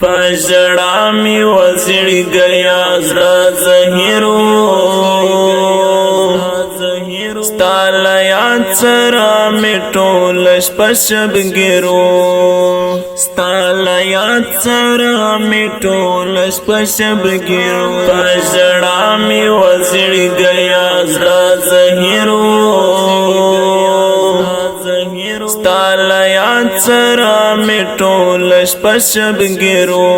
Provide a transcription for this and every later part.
پژړا می وزړ گیا زړه زهیرو ستال یاد سره می ټول شپه شب ګیرو ستال یاد سره می ټول شپه شب ګیرو پژړا می وزړ گیا زړه زهیرو ستال یاد سره می ټول شپه شب ګیرو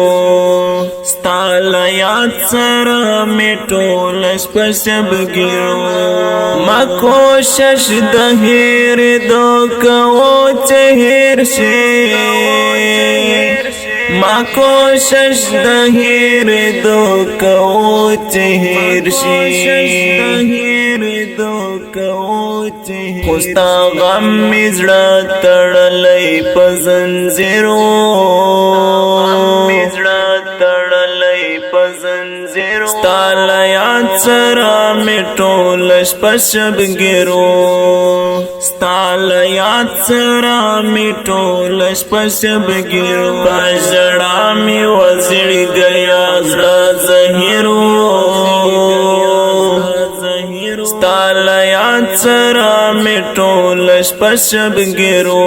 ستال یاد سره می ټول شپه شب ګیرو ما کوشش د هیر دو کو چې هیر شي ما کوشش د هیر دو کو چې هیر شي خوستا غم مزړه تړلې په زنجیرو ستال یاد سره می ټول شپه شب ګیرو ستال یاد سره می ټول شپه شب ګیرو پژړا می وزړ گیا زړه زهیرو ستال یاد سره می ټول شپه شب ګیرو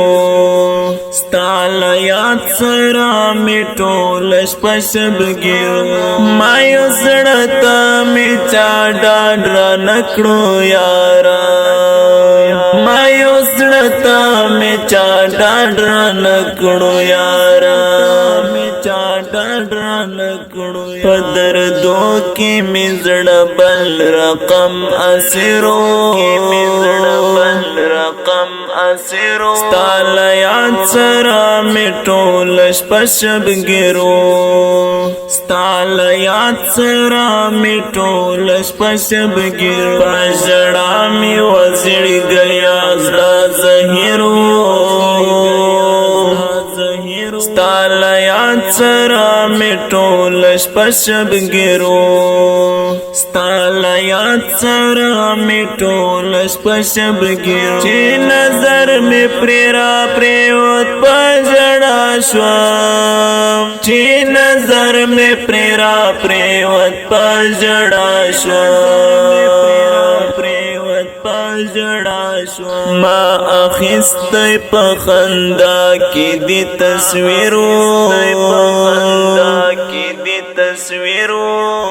ستال یاد سره می ټول شپه شب ګیرو ما یو زړه ته می چا ډاډ را نکړو یارا ما یو زړه ته می چا ډاډ را نکړو یارا په دردو کې می زړه بل رقم اسیرو ستال یاد سره می ټول شپه شب ګیرو ستال یاد سره می ټول شپه شب ګیرو پژړا می وزړ گیا زړه زهیرو ستال یاد سره می ټول شپه شب ګیرو ستال یاد سره می ټول شپه شب ګیرو چې نظر می پرا پریوت پژړا شوم چې نظر می پرا پریوت پژړا شوم ما اخیست په خندا کې دی تصویرو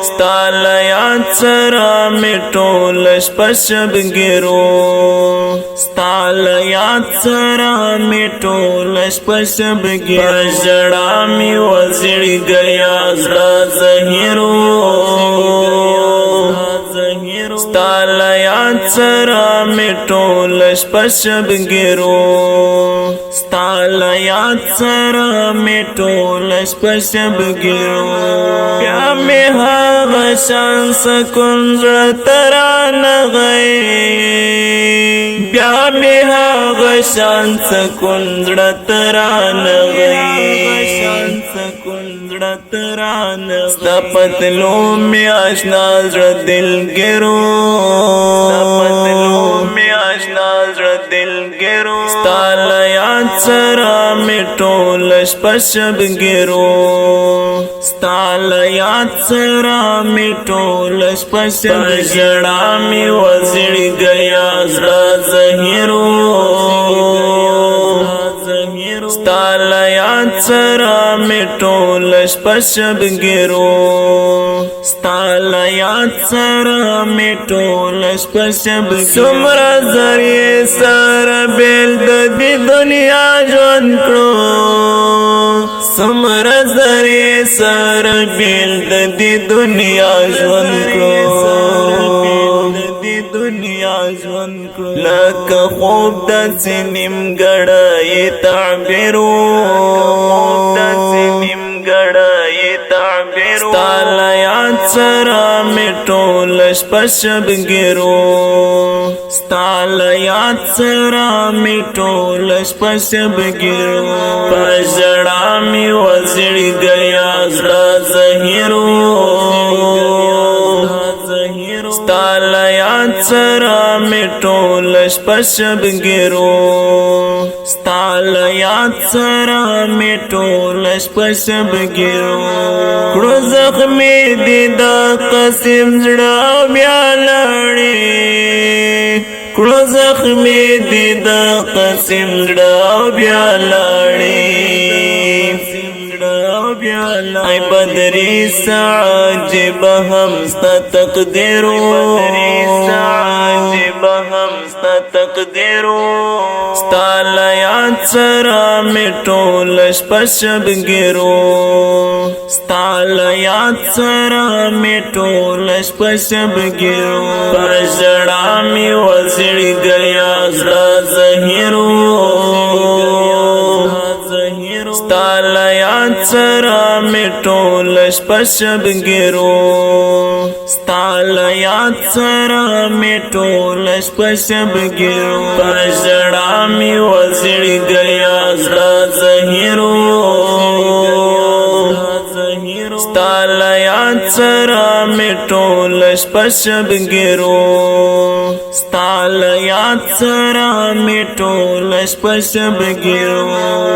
ستال یاد سره می ټول شپه شب ګیرو ستال یاد سره می ټول شپه شب ګیرو پژړا می وزړ گیا زړه زهیرو ستال یاد سره می ټول شپه شب ګیرو ستال یاد سره می ټول شپه شب ګیرو بیا می هغه شان سکون زړه ترانه غي بیا می هغه شان سکون زړه ترانه غي ستا پتلو می آشنا زړه دلګرو ستال یاد سره می ټول شپه شب ګیرو ستال یاد سره می ټول شپه شب پژړا می وزړ گیا زړه زهیرو ستال یاد سره می ټول شپه شب ګیرو ستال یاد سره می ټول شپه شب څومره زری سره بیل د دې دنیا ژوند کړو څومره زری سره بیل د دې دنیا ژوند کړو لکه خوب د سنیم ګړای تعبیرو ستال یاد سره می ټول شپه شب ګیرو ستال یاد سره می ټول شپه شب ګیرو پژړا می وزړ گیا زړه زهیرو ستال یاد سره می ټول شپه شب ګرو ستال یاد سره می ټول شپه شب ګرو کړو زخمې دې د قسم زړه بیا لړې کړو زخمې دې د قسم زړه بیا لړې ای بدری سعجب هم ستا تقدیرو ستا لیاد سرا می ټول شپه شب ګرو ستا لیاد سرا می ټول شپه شب ګرو پر ژړا می وزړ گیا زړه زهیرو ستا لیاد سرا می ټول شپه شب ګرو ستا لیاد سرا می ټول شپه شب ګرو پر ژړا می وزړ گیا زړه زهیرو ستا لیاد سرا می ټول شپه شب ګرو ستا لیاد سرا می ټول شپه شب ګرو